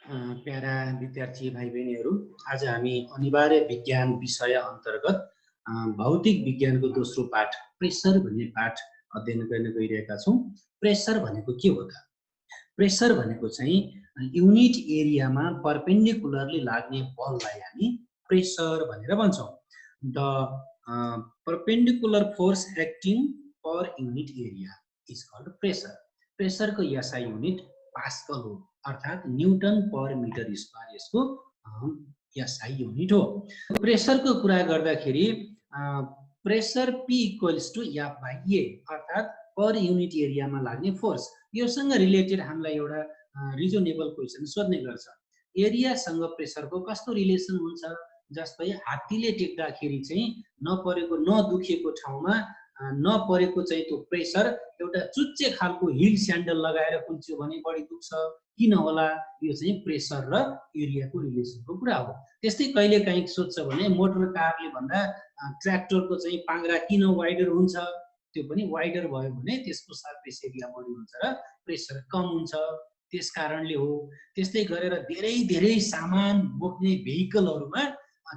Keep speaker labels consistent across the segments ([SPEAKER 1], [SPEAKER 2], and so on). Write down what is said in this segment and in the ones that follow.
[SPEAKER 1] Para विद्यार्थी भाइ बहिनीहरू, आज हामी अनिवार्य विज्ञान विषय अन्तर्गत भौतिक विज्ञानको दोस्रो पाठ प्रेसर भन्ने पाठ अध्ययन गर्न गइरहेका छौँ। प्रेसर भनेको के हो त? प्रेसर भनेको चाहिँ युनिट एरियामा परपेन्डिकुलरली लाग्ने बललाई हामी प्रेसर भनेर भन्छौँ। The perpendicular force acting per unit area is called pressure. प्रेसरको एसआई युनिट पास्कल हो, अर्थात् न्यूटन पर मिटर स्क्वायर यसको एसआई युनिट हो। प्रेसरको कुरा गर्दाखेरि pressure P equals to F by A, अर्थात् पर युनिट एरियामा लाग्ने फोर्स। योसँग रिलेटेड हामीलाई एउटा रिजनेबल क्वेसन सोध्ने गर्छ, एरियासँग प्रेसरको कस्तो रिलेसन हुन्छ? जस्तै हात्तीले टेक्दाखेरि चाहिँ नपरेको नदुखेको ठाउँमा नपरेको चाहिँ त्यो प्रेसर एउटा चुच्चे खालको हिल स्यान्डल लगाएर कुल्च्यो भने बढी दुख्छ, किन होला? यो चाहिँ प्रेसर र एरियाको रिलेसनको कुरा हो। त्यस्तै कहिले काहीँ सोध्छ भने मोटर कारले भन्दा ट्र्याक्टरको चाहिँ पाङ्ग्रा किन वाइडर हुन्छ? त्यो पनि वाइडर भयो भने त्यसको सरफेस एरिया बढी हुन्छ र प्रेसर कम हुन्छ, त्यस कारणले हो। त्यस्तै गरेर धेरै धेरै सामान बोक्ने भेहिकलहरूमा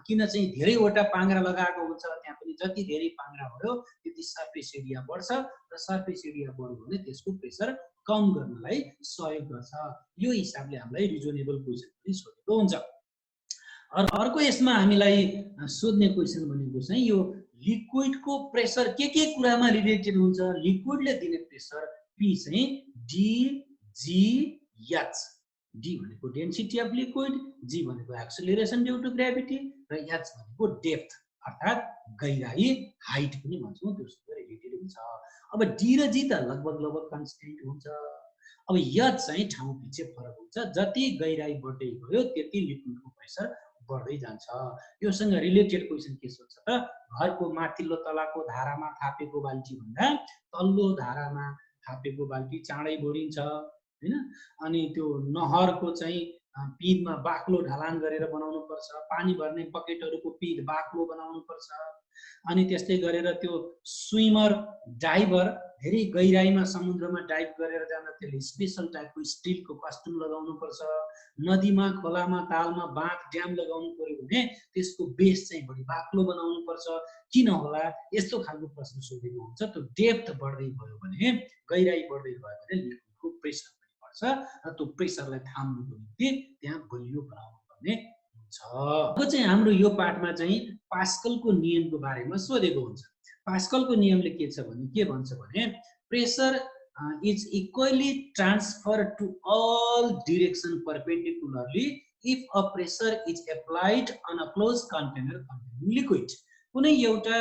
[SPEAKER 1] किन चाहिँ धेरैवटा पाङ्ग्रा लगाएको हुन्छ? त्यहाँ पनि जति धेरै पाङ्ग्रा भयो त्यति सरफेस एरिया बढ्छ र सरफेस एरिया बढ्यो भने त्यसको प्रेसर कम गर्नलाई सहयोग गर्छ। यो हिसाबले हामीलाई रिजनेबल क्वेसन पनि सोधेको हुन्छ। अर्को यसमा हामीलाई सोध्ने क्वेसन भनेको चाहिँ यो लिक्विडको प्रेसर के कुरामा रिलेटेड हुन्छ? लिक्विडले दिने प्रेसर पी चाहिँ डी जी एच। डी भनेको डेन्सिटी अफ लिक्विड, जी भनेको एक्सेलरेसन ड्यू टु ग्रेभिटी र एच भनेको डेप्थ अर्थात् गहिराई, हाइट पनि भन्छौँ, त्योसँग रिलेटेड हुन्छ। अब डी र जी त लगभग कन्स्टेन्ट हुन्छ। अब एच चाहिँ ठाउँ पछि फरक हुन्छ, जति गहिराई बढ्दै गयो त्यति लिक्विडको प्रेसर बढ्दै जान्छ। योसँग रिलेटेड क्वेसन के सोध्छ त? घरको माथिल्लो तलाको धारामा थापेको बाल्टी भन्दा तल्लो धारामा थापेको बाल्टी चाँडै भरिन्छ, हैन? अनि त्यो नहरको चाहिँ पिँधमा बाक्लो ढलान गरेर बनाउनु पर्छ, पानी भर्ने बकेटहरूको पिँध बाक्लो बनाउनु पर्छ। अनि त्यस्तै गरेर त्यो स्विमर डाइभर धेरै गहिराईमा समुद्रमा डाइभ गरेर जाँदा त्यसले स्पेसल टाइपको स्टिलको कस्ट्युम लगाउनु पर्छ। नदीमा, खोलामा, तालमा बाँध ड्याम लगाउनु पर्यो भने त्यसको बेस चाहिँ बढी बाक्लो बनाउनु पर्छ, किन होला? यस्तो खालको प्रश्न सोधेको हुन्छ। त्यो डेप्थ बढ्दै गयो भने, गहिराई बढ्दै गयो भने लिक्विडको प्रेसर पनि बढ्छ र त्यो प्रेसरलाई थाम्नुको निम्ति त्यहाँ बलियो बनाउनु पर्ने हुन्छ। अब चाहिँ हाम्रो यो पाठमा चाहिँ पास्कलको नियमको बारेमा सोधेको हुन्छ। पास्कलको नियमले के छ भने, के भन्छ भने pressure is equally transferred to all direction perpendicularly if a pressure is applied on a closed container containing liquid. कुनै एउटा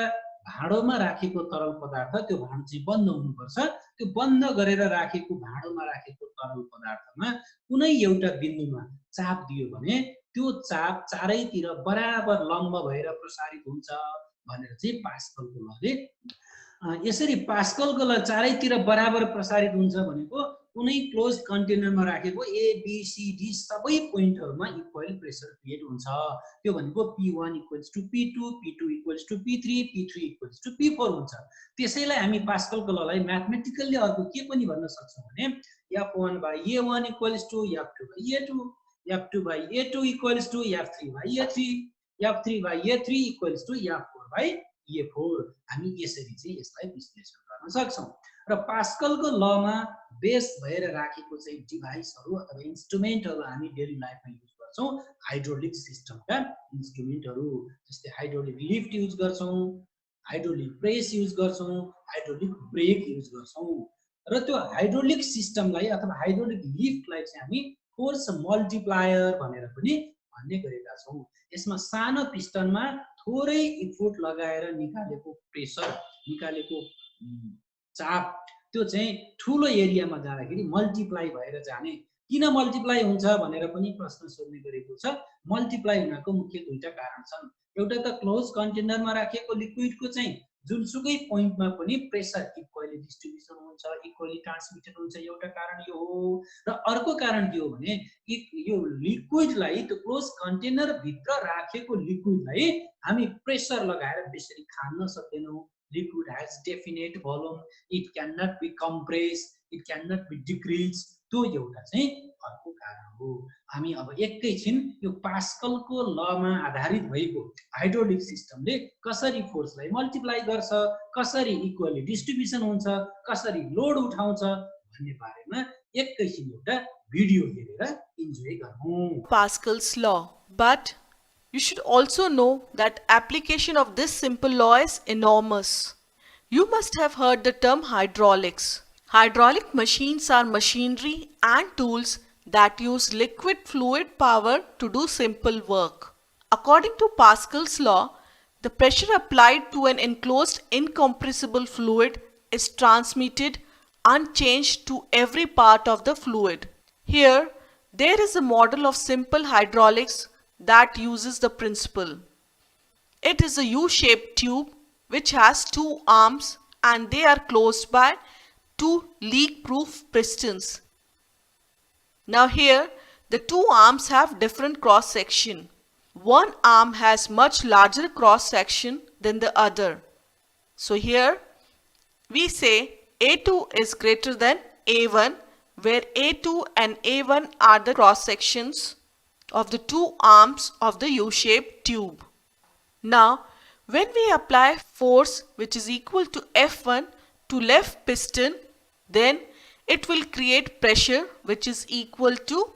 [SPEAKER 1] भाँडोमा राखेको तरल पदार्थ, त्यो भाँडो चाहिँ बन्द हुनुपर्छ। त्यो बन्द गरेर राखेको भाँडोमा राखेको तरल पदार्थमा कुनै एउटा बिन्दुमा चाप दियो भने त्यो चाप चारैतिर बराबर लम्ब भएर प्रसारित हुन्छ भनेर चाहिँ पास्कलको लले। यसरी पास्कलको ल चारैतिर बराबर प्रसारित हुन्छ भनेको कुनै क्लोज कन्टेनरमा राखेको एबिसिडी सबै पोइन्टहरूमा इक्वल प्रेसर क्रिएट हुन्छ। त्यो भनेको P1 equals to P2, P2 equals to P3, P3 equals to P4 हुन्छ। त्यसैलाई हामी पास्कलको ललाई म्याथमेटिकल्ली अर्को के पनि भन्न सक्छौँ भने F1 by A1 equals to F2 by A2, F2 by A2 equals to F3 by A3, F3 by A3 equals to F4 by A4। हामी यसरी चाहिँ यसलाई विश्लेषण गर्न सक्छौँ। र पास्कलको लमा बेस भएर राखेको चाहिँ डिभाइसहरू अथवा इन्स्ट्रुमेन्टहरू हामी डेली लाइफमा युज गर्छौँ। हाइड्रोलिक सिस्टमका इन्स्ट्रुमेन्टहरू जस्तै हाइड्रोलिक लिफ्ट युज गर्छौँ, हाइड्रोलिक प्रेस युज गर्छौँ, हाइड्रोलिक ब्रेक युज गर्छौँ। र त्यो हाइड्रोलिक सिस्टमलाई अथवा हाइड्रोलिक लिफ्टलाई चाहिँ हामी फोर्स मल्टिप्लायर भनेर पनि भन्ने गरेका छौँ। यसमा सानो पिस्टनमा थोरै इफोर्ट लगाएर निकालेको प्रेसर, निकालेको चाप त्यो चाहिँ ठुलो एरियामा जाँदाखेरि मल्टिप्लाई भएर जाने। किन मल्टिप्लाई हुन्छ भनेर पनि प्रश्न सोध्ने गरेको छ। मल्टिप्लाई हुनको मुख्य दुईटा कारण छन्। एउटा त क्लोज कन्टेनरमा राखेको लिक्विडको चाहिँ जुनसुकै पोइन्टमा पनि प्रेसर इक्वली डिस्ट्रिब्युसन हुन्छ, इक्वली ट्रान्समिटेड हुन्छ, एउटा कारण यो हो। र अर्को कारण के हो भने यो लिक्विडलाई, त्यो क्लोज कन्टेनर भित्र राखेको लिक्विडलाई हामी प्रेसर लगाएर बेसरी खान्न सक्दैनौँ। Liquid has definite volume, it cannot be compressed, it cannot be decreased। त्यो एउटा चाहिँ अर्को कारण हो। हामी अब एकैछिन यो पास्कलको लमा आधारित भएको हाइड्रोलिक सिस्टमले कसरी फोर्सलाई मल्टिप्लाई गर्छ, कसरी इक्वली डिस्ट्रिब्युसन हुन्छ, कसरी लोड उठाउँछ भन्ने बारेमा एकैछिन एउटा भिडियो हेरेर इन्जोय गरौँ।
[SPEAKER 2] Pascal's law, but you should also know that application of this simple law is enormous. You must have heard the term hydraulics. Hydraulic machines are machinery and tools that use liquid fluid power to do simple work. According to Pascal's law, the pressure applied to an enclosed incompressible fluid is transmitted unchanged to every part of the fluid. Here, there is a model of simple hydraulics that uses the principle. It is a U-shaped tube which has two arms and they are closed by two leak-proof pistons. Now here, the two arms have different cross-section. One arm has much larger cross-section than the other. So here, we say A2 is greater than A1, where A2 and A1 are the cross-sections of the two arms of the U-shaped tube. Now, when we apply force which is equal to F1 to left piston, then it will create pressure which is equal to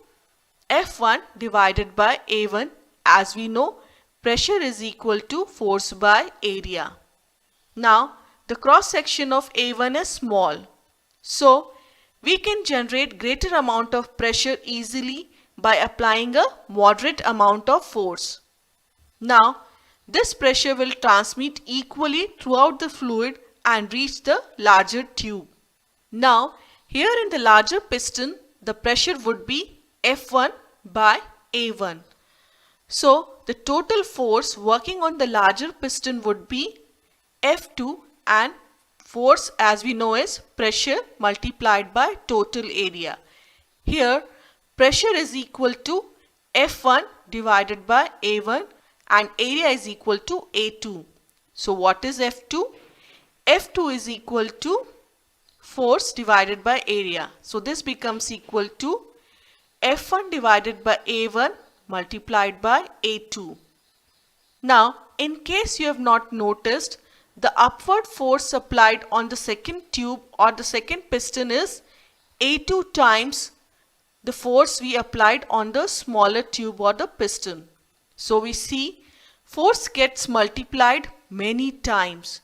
[SPEAKER 2] F1 divided by A1. As we know, pressure is equal to force by area. Now, the cross section of A1 is small. So, we can generate greater amount of pressure easily by applying a moderate amount of force. Now, this pressure will transmit equally throughout the fluid and reach the larger tube. Now, here in the larger piston, the pressure would be F1 by A1. So, the total force working on the larger piston would be F2, and force as we know is pressure multiplied by total area. Here, pressure is equal to F1 divided by A1 and area is equal to A2. So, what is F2? F2 is equal to force divided by area. So, this becomes equal to F1 divided by A1 multiplied by A2. Now, in case you have not noticed, the upward force applied on the second tube or the second piston is A2 times the force we applied on the smaller tube or the piston. So we see force gets multiplied many times.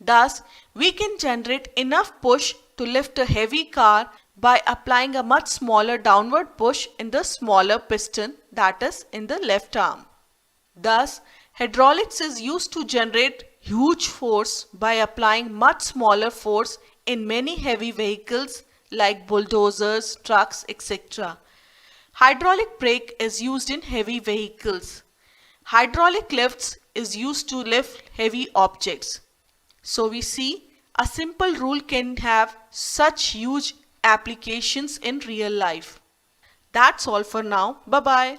[SPEAKER 2] Thus, we can generate enough push to lift a heavy car by applying a much smaller downward push in the smaller piston, that is in the left arm. Thus, hydraulics is used to generate huge force by applying much smaller force in many heavy vehicles like bulldozers, trucks, etc. Hydraulic brake is used in heavy vehicles. Hydraulic lifts is used to lift heavy objects. So we see a simple rule can have such huge applications in real life. That's all for now. Bye-bye.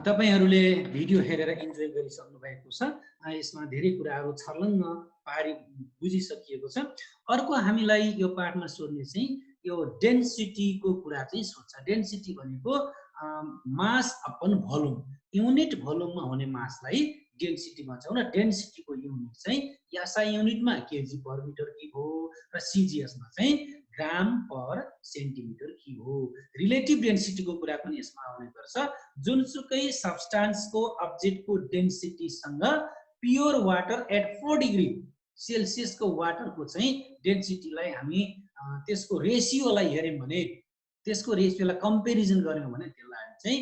[SPEAKER 1] तपाईहरुले video हेरेर enjoy गरिसक्नु भएको छ। यसमा धेरै कुराहरु छर्लङ्ग पारी बुझिसकिएको छ। अर्को हामीलाई यो पाठमा सोध्ने चाहिँ यो डेन्सिटीको कुरा चाहिँ सोध्छ। डेन्सिटी भनेको मास अपन भोल्युम, युनिट भोल्युममा हुने मासलाई डेन्सिटी भन्छ। र डेन्सिटीको युनिट चाहिँ एसआई युनिटमा केजी पर मिटर क्युब हो र सिजिएसमा चाहिँ ग्राम पर सेन्टिमिटर क्युब हो। रिलेटिभ डेन्सिटीको कुरा पनि यसमा आउने गर्छ। जुनसुकै सब्स्टान्सको अब्जेक्टको डेन्सिटीसँग प्योर वाटर एट 4 डिग्री सेल्सियसको वाटरको चाहिँ डेन्सिटीलाई हामी त्यसको रेशियोलाई हेर्यौं भने, त्यसको रेशियोलाई कम्पेरिजन गर्यौं भने त्यसलाई चाहिँ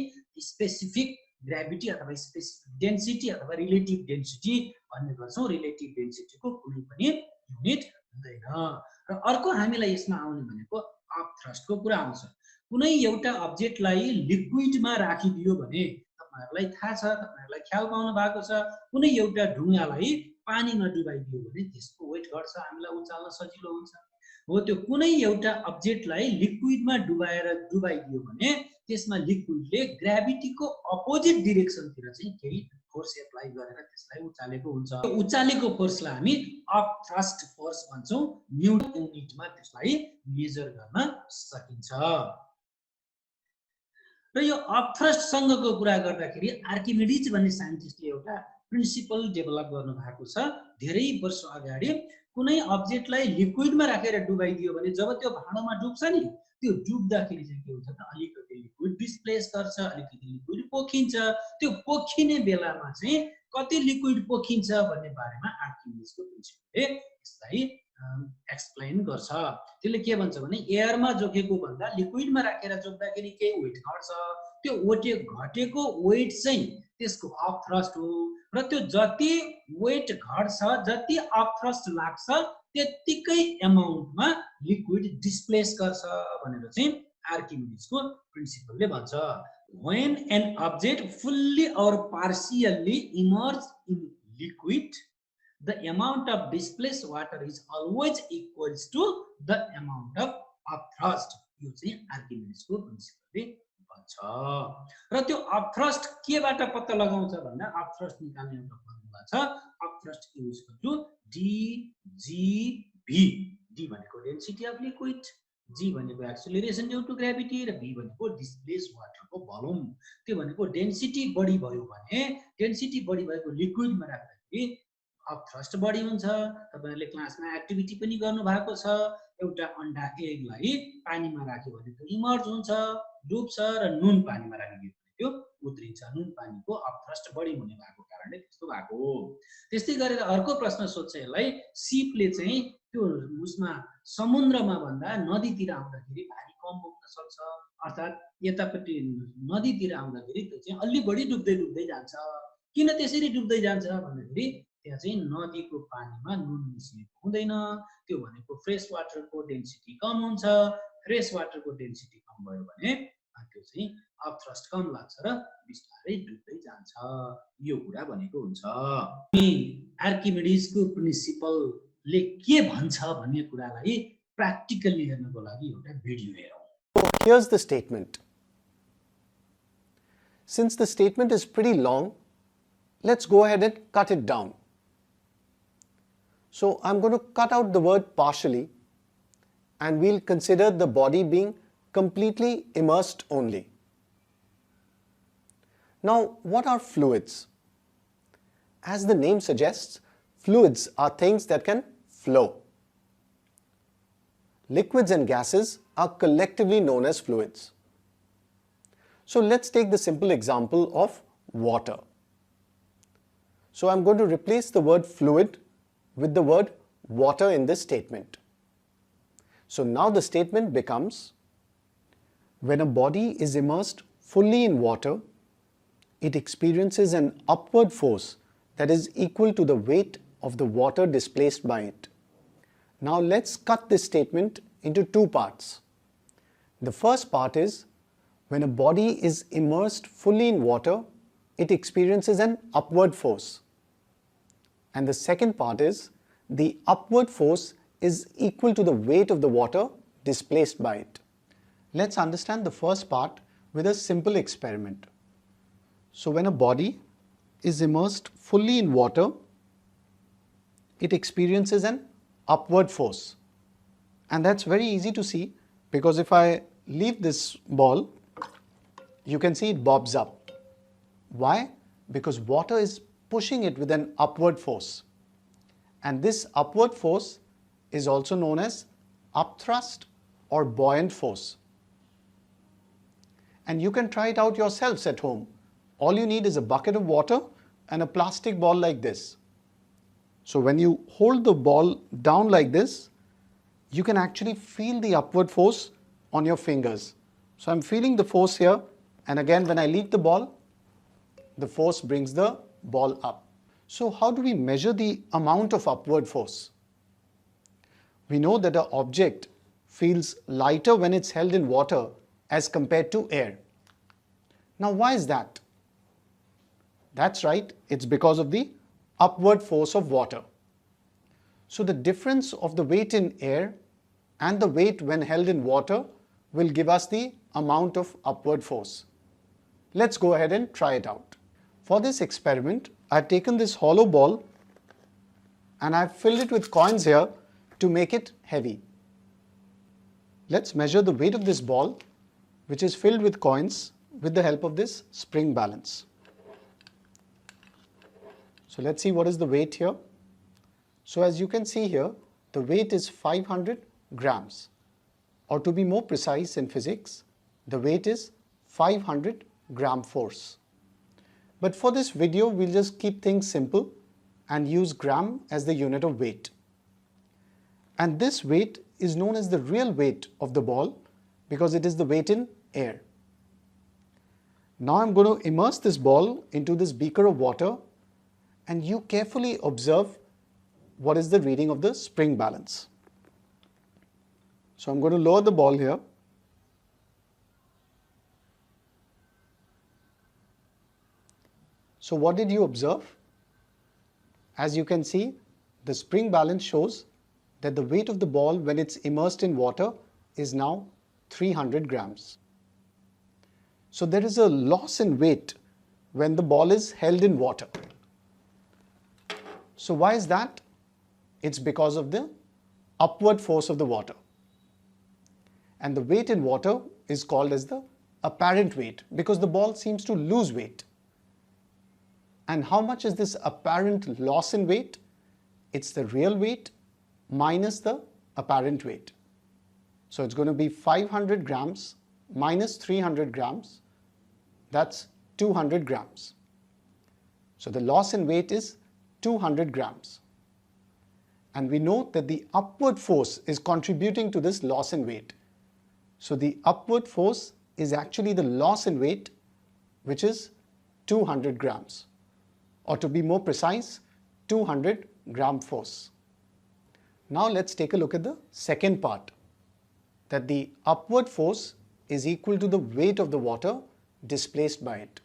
[SPEAKER 1] स्पेसिफिक ग्राभिटी अथवा स्पेसिफिक डेन्सिटी अथवा रिलेटिभ डेन्सिटी भन्ने गर्छौं। रिलेटिभ डेन्सिटीको कुनै पनि युनिट हुँदैन। र अर्को हामीलाई यसमा आउने भनेको अप थ्रस्टको कुरा आउँछ। कुनै एउटा अब्जेक्टलाई लिक्विडमा राखिदियो भने तपाईहरुलाई थाहा छ, तपाईहरुलाई ख्याल पाउनु भएको छ, कुनै एउटा ढुङ्गालाई पानीमा डुबाइदियो भने त्यसको वेट घट्छ, हामीलाई उचाल्न सजिलो हुन्छ। हो त्यो कुनै एउटा अब्जेक्टलाई लिक्विडमा डुबाइदियो भने त्यसमा लिक्विडले ग्राभिटीको अपोजिट डिरेक्सनतिर चाहिँ केही फोर्स एप्लाई गरेर त्यसलाई उचालेको हुन्छ। उचालेको फोर्सलाई हामी अप थ्रस्ट फोर्स भन्छौं। न्युटन युनिटमा त्यसलाई मेजर गर्न सकिन्छ। र यो अपथ्रस्टसँगको कुरा गर्दाखेरि आर्किमिडिज भन्ने साइन्टिस्टले एउटा प्रिन्सिपल डेभलप गर्नु भएको छ धेरै वर्ष अगाडि। कुनै अब्जेक्टलाई लिक्विडमा राखेर डुबाइदियो भने जब त्यो भाँडोमा डुब्छ नि, त्यो डुब्दाखेरि चाहिँ के हुन्छ त अलिकति लिक्विड डिस्प्लेस गर्छ, अलिकति लिक्विड पोखिन्छ। त्यो पोखिने बेलामा चाहिँ कति लिक्विड पोखिन्छ भन्ने बारेमा आर्किमिडिजको प्रिन्सिपलले यसलाई एक्सप्लेन गर्छ। त्यसले के भन्छ भने एयरमा जोकेको भन्दा लिक्विडमा राखेर जोक्दाखेरि केही वेट घट्छ, त्यो घटेको वेट चाहिँ त्यसको अपथ्रस्ट हो र त्यो जति वेट घट्छ, जति अपथ्रस्ट लाग्छ त्यतिकै एमाउन्टमा लिक्विड डिस्प्लेस गर्छ भनेर चाहिँ आर्किमिडिजको प्रिन्सिपलले भन्छ। When an object fully or partially immersed in liquid, the amount of displaced water is always equals to the amount of upthrust. यो चाहिँ आर्किमिडिजको प्रिन्सिपलले भन्छ। र त्यो अपथ्रस्ट केबाट पत्ता लगाउँछ भन्दा अपथ्रस्ट निकाल्ने एउटा फर्मुला छ, upthrust is equal to dgv। d भनेको डेन्सिटी अफ लिक्विड, g भनेको एक्सेलरेसन ड्यू टु ग्रेभिटी र v भनेको डिस्प्लेस वाटरको भोल्युम। त्यो भनेको डेन्सिटी बढी भयो भने, डेन्सिटी बढी भएको लिक्विडमा राख्दाखेरि अपथ्रस्ट बढी हुन्छ। तपाईहरुले क्लासमा एक्टिभिटी पनि गर्नु भएको छ, एउटा अन्डा एगलाई पानीमा राख्यो भने त्यो इमर्ज हुन्छ, डुब्छ, र नुन पानीमा राख्यो भने त्यो उत्रिन्छ। नुन पानीको अपथ्रस्ट बढी हुने भएको कारणले त्यस्तो भएको हो। त्यस्तै गरेर अर्को प्रश्न सोध्छ यसलाई, सिपले चाहिँ त्यो उसमा समुद्रमा भन्दा नदीतिर आउँदाखेरि भारी कम बोक्न सक्छ, अर्थात् यतापट्टि नदीतिर आउँदाखेरि त्यो चाहिँ अलि बढी डुब्दै डुब्दै जान्छ। किन त्यसरी डुब्दै जान्छ भन्दाखेरि त्यहाँ चाहिँ नदीको पानीमा नुन मिसिएको हुँदैन। त्यो भनेको फ्रेस वाटरको डेन्सिटी कम हुन्छ, फ्रेस वाटरको डेन्सिटी कम भयो भने त्यो चाहिँ अपथ्रस्ट कम लाग्छ र बिस्तारै डुब्दै जान्छ। यो कुरा भनेको हुन्छ। आर्किमिडिजको प्रिन्सिपलले के भन्छ भन्ने कुरालाई प्र्याक्टिकली हेर्नको लागि एउटा भिडियो हेरौँ।
[SPEAKER 3] Here's the statement. Since the statement is pretty long, let's go ahead and cut it down. So I'm going to cut out the word partially and we'll consider the body being completely immersed only. Now, what are fluids? As the name suggests, fluids are things that can flow. Liquids and gases are collectively known as fluids. So let's take the simple example of water. So I'm going to replace the word fluid with the word water in this statement. So now the statement becomes, when a body is immersed fully in water, it experiences an upward force that is equal to the weight of the water displaced by it. Now let's cut this statement into two parts. The first part is, when a body is immersed fully in water, it experiences an upward force. And the second part is, the upward force is equal to the weight of the water displaced by it. Let's understand the first part with a simple experiment. So when a body is immersed fully in water, it experiences an upward force. And that's very easy to see, because if I leave this ball, you can see it bobs up. Why? Because water is pushing it with an upward force. And this upward force is also known as upthrust or buoyant force. And you can try it out yourselves at home. All you need is a bucket of water and a plastic ball like this. So when you hold the ball down like this, you can actually feel the upward force on your fingers. So I'm feeling the force here, and again when I leave the ball, the force brings the ball up. So how do we measure the amount of upward force? We know that an object feels lighter when it's held in water as compared to air. Now why is that? That's right, it's because of the upward force of water. So the difference of the weight in air and the weight when held in water will give us the amount of upward force. Let's go ahead and try it out. For this experiment, I've taken this hollow ball and I've filled it with coins here to make it heavy. Let's measure the weight of this ball, which is filled with coins, with the help of this spring balance. So let's see what is the weight here. So as you can see here, the weight is 500 grams, or to be more precise in physics, the weight is 500 gram force. But for this video, we'll just keep things simple and use gram as the unit of weight. And this weight is known as the real weight of the ball because it is the weight in air. Now I'm going to immerse this ball into this beaker of water, and you carefully observe what is the reading of the spring balance. So I'm going to lower the ball here. So what did you observe? As you can see, the spring balance shows that the weight of the ball when it's immersed in water is now 300 grams. So there is a loss in weight when the ball is held in water. So why is that? It's because of the upward force of the water. And the weight in water is called as the apparent weight because the ball seems to lose weight. And how much is this apparent loss in weight? It's the real weight minus the apparent weight. So it's going to be 500 grams minus 300 grams. That's 200 grams. So the loss in weight is 200 grams. And we know that the upward force is contributing to this loss in weight. So the upward force is actually the loss in weight, which is 200 grams. Or to be more precise, 200 gram force. Now let's take a look at the second part, that the upward force is equal to the weight of the water displaced by it.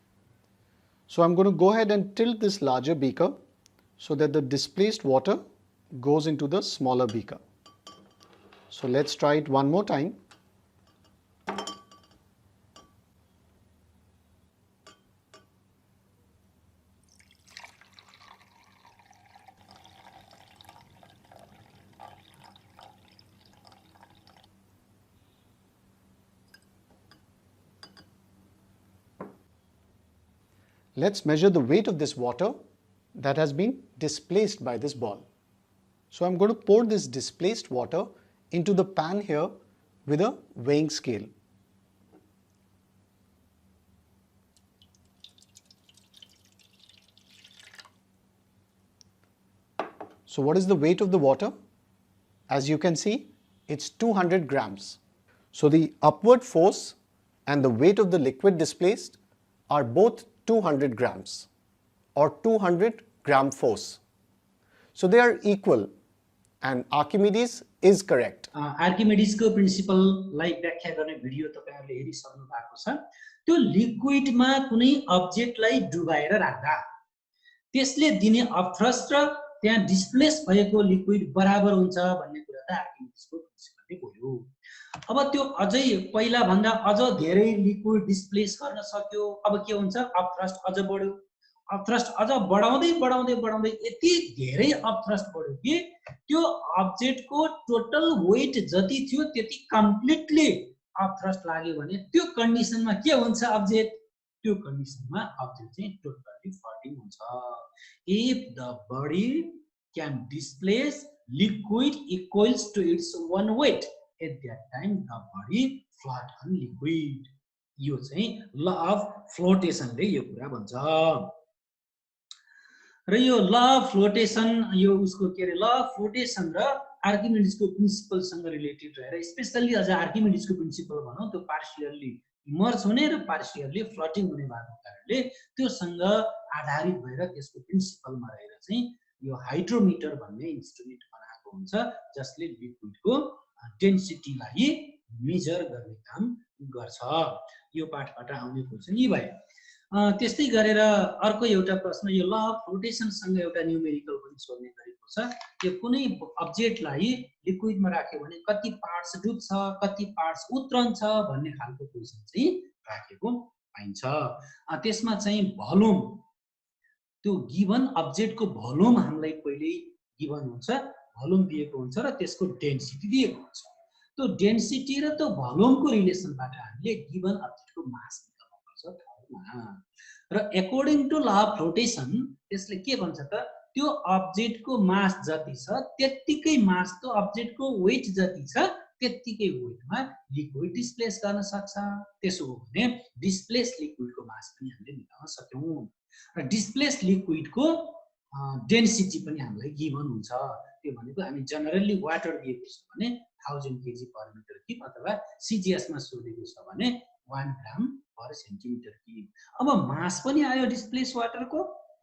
[SPEAKER 3] So I'm going to go ahead and tilt this larger beaker so that the displaced water goes into the smaller beaker. So let's try it one more time. Let's measure the weight of this water that has been displaced by this ball. So I'm going to pour this displaced water into the pan here with a weighing scale. So what is the weight of the water? As you can see, it's 200 grams. So the upward force and the weight of the liquid displaced are both 200 grams or 200 gram force. So they are equal and Archimedes is correct.
[SPEAKER 1] Archimedes को प्रिन्सिपललाई व्याख्या गर्ने video तपाईहरुले हेरिसक्नु भएको छ। त्यो लिक्विडमा कुनै अब्जेक्टलाई डुबाएर राख्दा त्यसले दिने अपथ्रस्ट र त्यहाँ डिस्प्लेस भएको लिक्विड बराबर हुन्छ भन्ने कुरा त आर्किमेडिसको प्रिन्सिपलले बोल्यो। अब त्यो अझै पहिला भन्दा अझ धेरै लिक्विड डिस्प्लेस गर्न सक्यो। अब के हुन्छ, अपथ्रस्ट अझ बढ्यो। अपथ्रस्ट अझ बढाउँदै बढाउँदै बढाउँदै यति धेरै अपथ्रस्ट बढ्यो कि त्यो अब्जेक्टको टोटल वेट जति थियो त्यति कम्प्लिटली अपथ्रस्ट लाग्यो भने त्यो कन्डिसनमा के हुन्छ अब्जेक्ट? त्यो कन्डिसनमा अब्जेक्ट चाहिँ टोटली फ्लोटिङ हुन्छ। If the body can displace liquid equals to its own weight, at that time the body float on liquid. यो चाहिँ ल अफ फ्लोटेसनले यो कुरा भन्छ। र यो ल अफ फ्लोटेसन यो उसको के रे ल अफ फ्लोटेसन र आर्किमेडिसको प्रिन्सिपल सँग रिलेटेड रहेर स्पेशली अझ आर्किमेडिसको प्रिन्सिपल भनौं त्यो पार्शियली इमर्ज हुने र पार्शियली फ्लोटिङ हुने भएको कारणले त्यो सँग आधारित भएर त्यसको प्रिन्सिपलमा रहेर चाहिँ यो हाइड्रोमिटर भन्ने इन्स्ट्रुमेन्ट बनाएको हुन्छ जसले लिक्विडको डेन्सिटीलाई मेजर गर्ने काम गर्छ। यो पाठबाट आउने क्वेशन यी भए। त्यस्तै गरेर अर्को एउटा प्रश्न यो ल अफ फ्लोटेसन सँग एउटा न्यूमेरिकल पनि सोध्ने गरेको छ। यो कुनै अब्जेक्टलाई लिक्विडमा राख्यो भने कति पार्ट्स डुब्छ, कति पार्ट्स उत्रन्छ भन्ने खालको क्वेशन चाहिँ राखेको पाइन्छ। त्यसमा चाहिँ भोल्युम, त्यो गिवन अब्जेक्टको भोल्युम हामीलाई पहिले गिवन हुन्छ, भोल्युम दिएको हुन्छ र त्यसको डेन्सिटी दिएको हुन्छ। त्यो डेन्सिटी र त्यो भोल्युमको रिलेसनबाट हामीले गिवन अब्जेक्टको मास निकाल्नु पर्छ। पर्छ ठाउँमा। र according to law of flotation त्यसले के भन्छ त, त्यो अब्जेक्टको मास जति छ त्यत्तिकै मास, त्यो अब्जेक्टको वेट जति छ त्यत्तिकै वेटमा लिक्विड डिस्प्लेस गर्न सक्छ। त्यसो हो भने डिस्प्लेस लिक्विडको मास पनि हामीले निकाल्न सक्यौँ। र डिस्प्लेस लिक्विडको डेन्सिटी पनि हामीलाई गिभन हुन्छ। त्यो भनेको हामी जनरली वाटर दिएको छ भने 1000 kg पर मिटर क्युब अथवा सिजिएसमा सोधेको छ भने 1 ग्राम पर सेन्टिमिटर क्युब। अब मास पनि आयो डिस्प्लेस वाटरको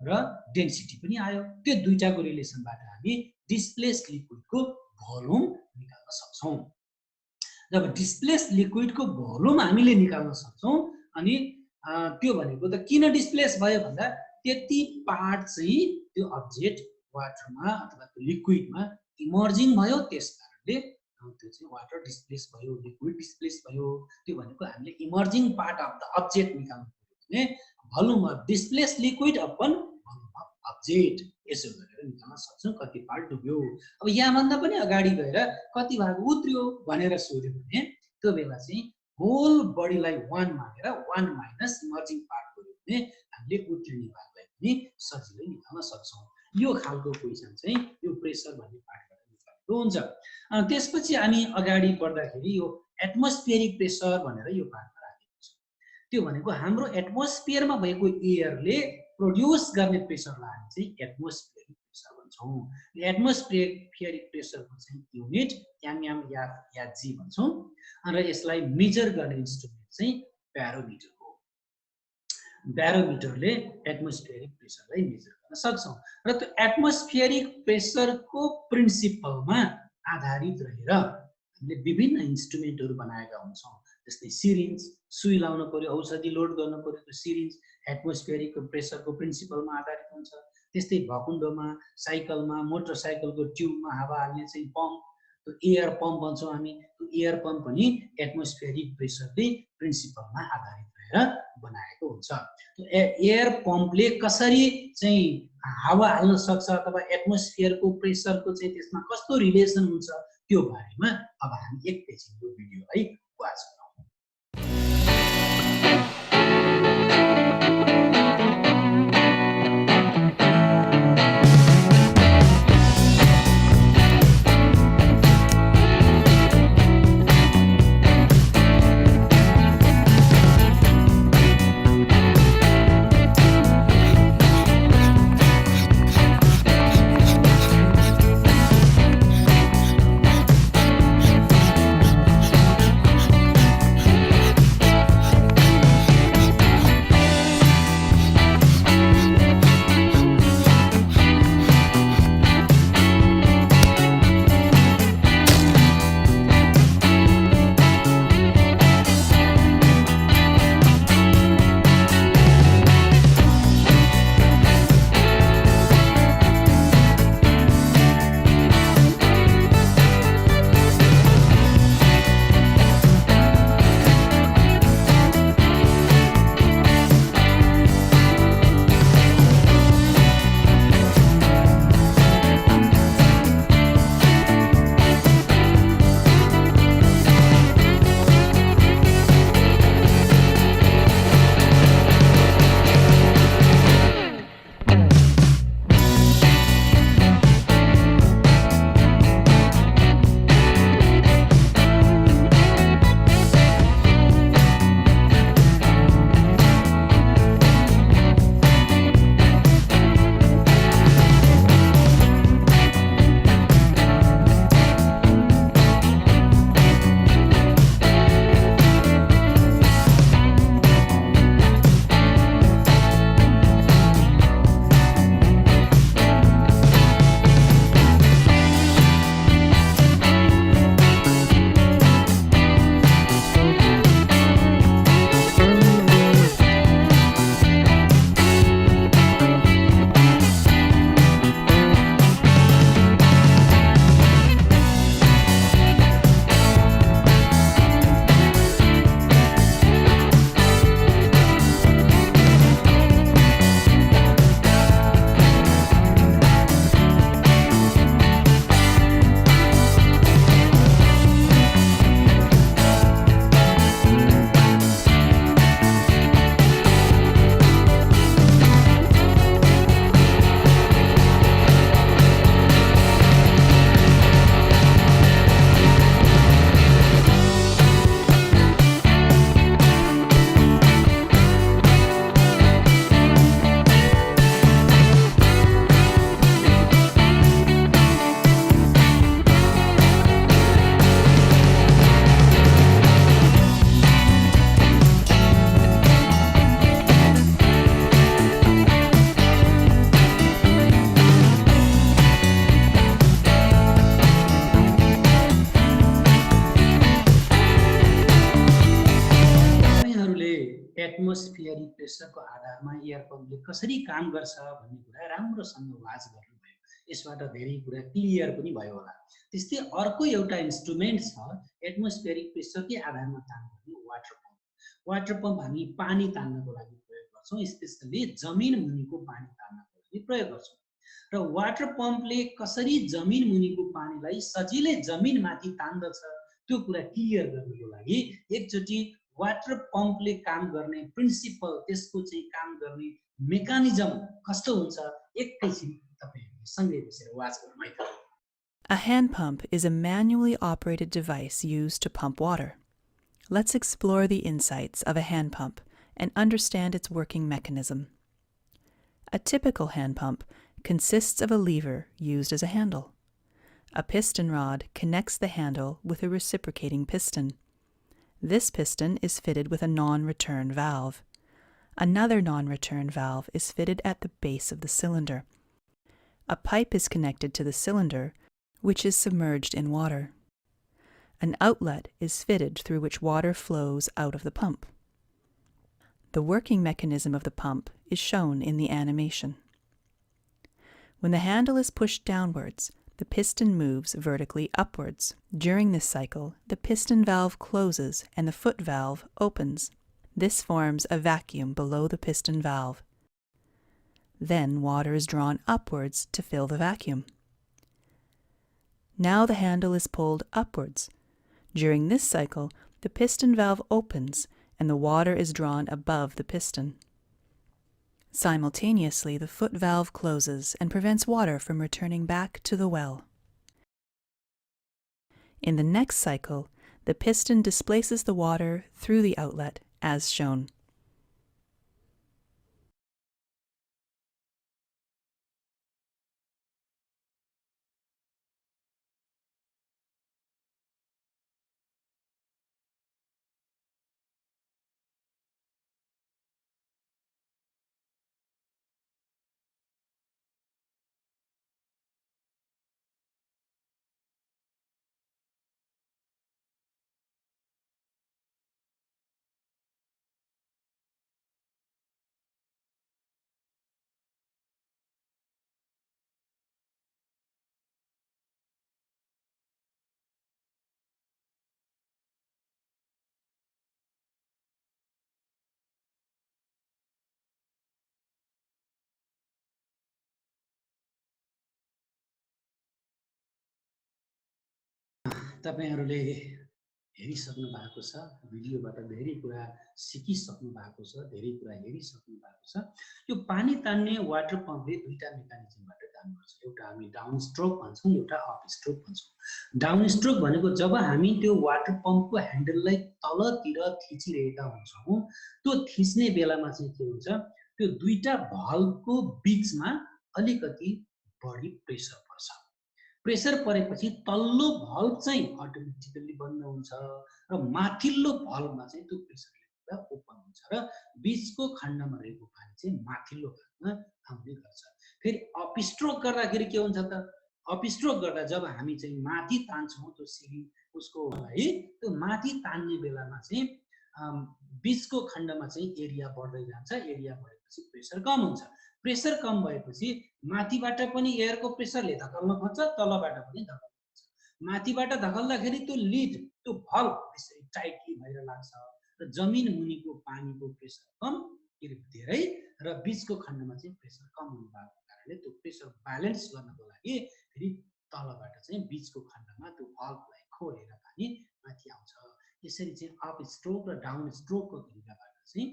[SPEAKER 1] र डेन्सिटी पनि आयो। त्यो दुईटाको रिलेसनबाट हामी डिस्प्लेस लिक्विडको भोल्युम निकाल्न सक्छौँ। जब डिस्प्लेस लिक्विडको भोल्युम हामीले निकाल्न सक्छौँ अनि त्यो भनेको त किन डिस्प्लेस भयो भन्दा त्यति पार्ट चाहिँ त्यो अब्जेक्ट वाटरमा अथवा त्यो लिक्विडमा इमर्जिङ भयो, त्यसकारणले त्यो चाहिँ वाटर डिस्प्लेस भयो, लिक्विड डिस्प्लेस भयो। त्यो भनेको हामीले emerging part of the object निकाल्नु पर्यो भने volume of displace liquid upon volume of object यसो गरेर निकाल्न सक्छौँ कति पार्ट डुब्यो। अब यहाँभन्दा पनि अगाडि गएर कति भाग उत्रियो भनेर सोध्यो भने त्यो बेला चाहिँ होल बडीलाई 1 मानेर 1 माइनस इमर्जिङ पार्ट गर्यो भने हामीले उत्रिने भागलाई पनि सजिलै निकाल्न सक्छौँ। यो खालको क्वेसन चाहिँ यो प्रेसर भन्ने पार्टबाट निकालेको हुन्छ। त्यसपछि हामी अगाडि बढ्दाखेरि यो एटमोस्फियरिक प्रेसर भनेर यो पार्टमा राखेको छ। त्यो भनेको हाम्रो एटमोस्फियरमा भएको एयरले प्रोड्युस गर्ने प्रेसरलाई हामी चाहिँ एटमोस्फियरिक प्रेसर भन्छौँ। एटमोस्फियरिक प्रेसरको चाहिँ युनिट एमएम या जी भन्छौँ र यसलाई मेजर गर्ने इन्स्ट्रुमेन्ट चाहिँ ब्यारोमिटर हो। ब्यारोमिटरले एटमोस्फियरिक प्रेसरलाई मेजर गर्न सक्छौँ र त्यो एटमोस्फियरिक प्रेसरको प्रिन्सिपलमा आधारित रहेर हामीले विभिन्न इन्स्ट्रुमेन्टहरू बनाएका हुन्छौँ। जस्तै सिरिन्ज, सुई लाउनु पर्यो, औषधि लोड गर्नु पर्यो, त्यो सिरिन्ज एटमोस्फियरिक प्रेसरको प्रिन्सिपलमा आधारित हुन्छ। त्यस्तै भकुण्डोमा, साइकलमा, मोटरसाइकलको ट्युबमा हावा हाल्ने चाहिँ पम्प, त्यो एयर पम्प भन्छौँ हामी, त्यो एयर पम्प पनि एटमोस्फियरिक प्रेसरले प्रिन्सिपलमा आधारित रहेर बनाएको हुन्छ। त्यो एयर पम्पले कसरी चाहिँ हावा हाल्न सक्छ अथवा एटमोस्फियरको प्रेसरको चाहिँ त्यसमा कस्तो रिलेसन हुन्छ त्यो बारेमा अब हामी एकैछिन यो भिडियोलाई वाच गरौँ। एटमोस्फियरिक प्रेसरको आधारमा एयर पम्पले कसरी काम गर्छ भन्ने कुरा राम्रोसँग वाच गर्नुभयो। यसबाट धेरै कुरा क्लियर पनि भयो होला। त्यस्तै अर्को एउटा इन्स्ट्रुमेन्ट छ एटमोस्फियरिक प्रेसरकै आधारमा काम गर्ने वाटर पम्प। वाटर पम्प हामी पानी तान्नको लागि प्रयोग गर्छौँ, स्पेसली जमिन मुनिको पानी तान्नको लागि प्रयोग गर्छौँ। र वाटर पम्पले कसरी जमिन मुनिको पानीलाई सजिलै जमिनमाथि तान्दछ त्यो कुरा क्लियर गर्नको लागि एकचोटि वाटर पम्पले काम गर्ने प्रिन्सिपल, त्यसको चाहिँ काम गर्ने मेकानिजम कस्तो हुन्छ एकैछिन तपाईहरुले सँगै बसेर वाच गरौँ है त।
[SPEAKER 4] A hand pump is a manually operated device used to pump water. Let's explore the insights of a hand pump and understand its working mechanism. A typical hand pump consists of a lever used as a handle. A piston rod connects the handle with a reciprocating piston. This piston is fitted with a non-return valve. Another non-return valve is fitted at the base of the cylinder. A pipe is connected to the cylinder, which is submerged in water. An outlet is fitted through which water flows out of the pump. The working mechanism of the pump is shown in the animation. When the handle is pushed downwards, the piston moves vertically upwards. During this cycle, the piston valve closes and the foot valve opens. This forms a vacuum below the piston valve. Then water is drawn upwards to fill the vacuum. Now the handle is pulled upwards. During this cycle, the piston valve opens and the water is drawn above the piston. Simultaneously, the foot valve closes and prevents water from returning back to the well. In the next cycle, the piston displaces the water through the outlet, as shown.
[SPEAKER 1] तपाईहरुले हेरिसक्नु भएको छ, भिडियोबाट धेरै कुरा सिकिसक्नु भएको छ, धेरै कुरा हेरिसक्नु भएको छ। यो पानी तान्ने वाटर पम्पले दुईटा मेकानिजमबाट काम गर्छ। एउटा हामी डाउन स्ट्रोक भन्छौँ, एउटा अप स्ट्रोक भन्छौँ। डाउन स्ट्रोक भनेको जब हामी त्यो वाटर पम्पको ह्यान्डललाई तलतिर थिचिरहेका हुन्छौँ, त्यो थिच्ने बेलामा चाहिँ के हुन्छ, त्यो दुईटा भल्भको बीचमा अलिकति बढी प्रेसर पर्छ। प्रेसर परेपछि तल्लो भल्भ चाहिँ अटोमेटिकली बन्द हुन्छ र माथिल्लो भल्भमा चाहिँ त्यो प्रेसरले गर्दा ओपन हुन्छ र बीचको खण्डमा रहेको पानी चाहिँ माथिल्लो भागमा आउने गर्छ। फेरि अप स्ट्रोक गर्दाखेरि के हुन्छ त, अप स्ट्रोक गर्दा जब हामी चाहिँ माथि तान्छौँ त्यो सिलिङ उसको है, त्यो माथि तान्ने बेलामा चाहिँ बीचको खण्डमा चाहिँ एरिया बढ्दै जान्छ। एरिया बढेपछि प्रेसर कम हुन्छ। प्रेसर कम भएपछि माथिबाट पनि एयरको प्रेसरले धकल्न खोज्छ, तलबाट पनि धकल्न खोज्छ। माथिबाट धकल्दाखेरि त्यो लिड, त्यो भल्भ त्यसरी टाइटली भएर लाग्छ र जमिन मुनिको पानीको प्रेसर कम धेरै र बीचको खण्डमा चाहिँ प्रेसर कम हुनु भएको कारणले त्यो प्रेसर ब्यालेन्स गर्नको लागि फेरि तलबाट चाहिँ बीचको खण्डमा त्यो भल्भलाई खोलेर पानी माथि आउँछ। यसरी चाहिँ अप स्ट्रोक र डाउन स्ट्रोकको तरिकाबाट चाहिँ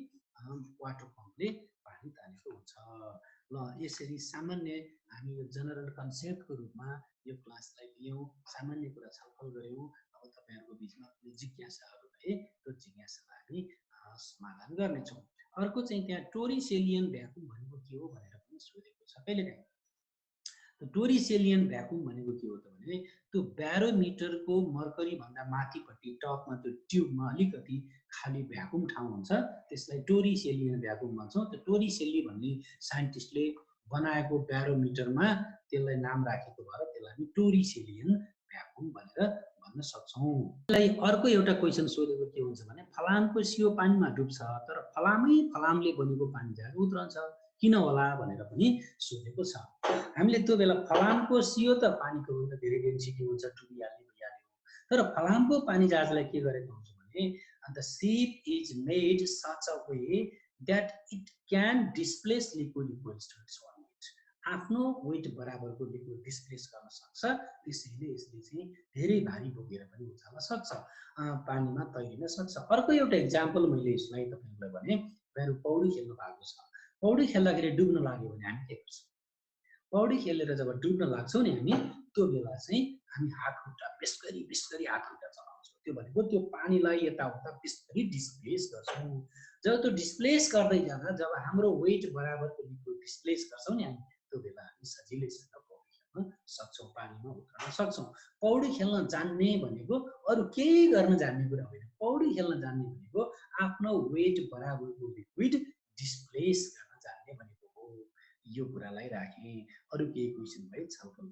[SPEAKER 1] वाटर पम्पले पानी तानेको हुन्छ। ल यसरी सामान्य हामी यो जनरल कन्सेप्टको रूपमा यो क्लासलाई लियौँ, सामान्य कुरा छलफल गऱ्यौँ। अब तपाईहरुको बीचमा कुनै जिज्ञासाहरू भए त्यो जिज्ञासालाई हामी समाधान गर्नेछौँ। अर्को चाहिँ त्यहाँ टोरिसेलियन भ्याकुम भनेको के हो भनेर पनि सोधेको छ कहिलेकाहीँ। टोरिसेलियन भ्याकुम भनेको के हो त भने त्यो ब्यारोमिटरको मर्करी भन्दा माथिपट्टि टपमा त्यो ट्युबमा अलिकति खाली भ्याकुम ठाउँ हुन्छ, त्यसलाई टोरिसेलियन भ्याकुम भन्छौँ। त्यो टोरिसेली भन्ने साइन्टिस्टले बनाएको ब्यारोमिटरमा त्यसलाई नाम राखेको भएर त्यसलाई हामी टोरिसेलियन भ्याकुम भनेर भन्न सक्छौँ। यसलाई अर्को एउटा क्वेसन सोधेको के हुन्छ भने फलामको सियो पानीमा डुब्छ तर फलामले बनेको पानी जहाँ उत्रन्छ किन होला भनेर पनि सोधेको छ। हामीले त्यो बेला फलामको सियो त पानीको भन्दा धेरै डेन्सिटी हुन्छ, डुबिहाल्ने भइहाल्यो। तर फलामको पानी जहाजलाई के गरेको हुन्छ भने the ship is made such a way that it can displace liquid equals to its own weight. आफ्नो वेट बराबरको लिक्विड डिस्प्लेस गर्न सक्छ, त्यसैले यसले चाहिँ धेरै भारी बोकेर पनि उचाल्न सक्छ, पानीमा तैरिन सक्छ। अर्को एउटा इक्जाम्पल मैले यसलाई तपाईँहरूलाई भने मेरो पौडी खेल्नु भएको छ। पौडी खेल्दाखेरि डुब्न लाग्यो भने हामी के गर्छौँ? पौडी खेलेर जब डुब्न लाग्छौँ नि हामी, त्यो बेला चाहिँ हामी हात खुट्टा बिस्करी हात खुट्टा चलाउँछौँ। त्यो भनेको त्यो पानीलाई यताउता बिस्करी डिस्प्लेस गर्छौँ। जब त्यो डिस्प्लेस गर्दै जाँदा जब हाम्रो वेट बराबरको लिक्विड डिस्प्लेस गर्छौँ नि हामी, त्यो बेला हामी सजिलैसँग पौडी खेल्न सक्छौँ, पानीमा उत्रन सक्छौँ। पौडी खेल्न जान्ने भनेको अरू केही गर्न जान्ने कुरा होइन। पौडी खेल्न जान्ने भनेको आफ्नो वेट बराबरको लिक्विड डिस्प्लेस गर्न जान्ने भनेको हो। यो कुरालाई राखेँ। अरू केही क्वेसन भए छलफल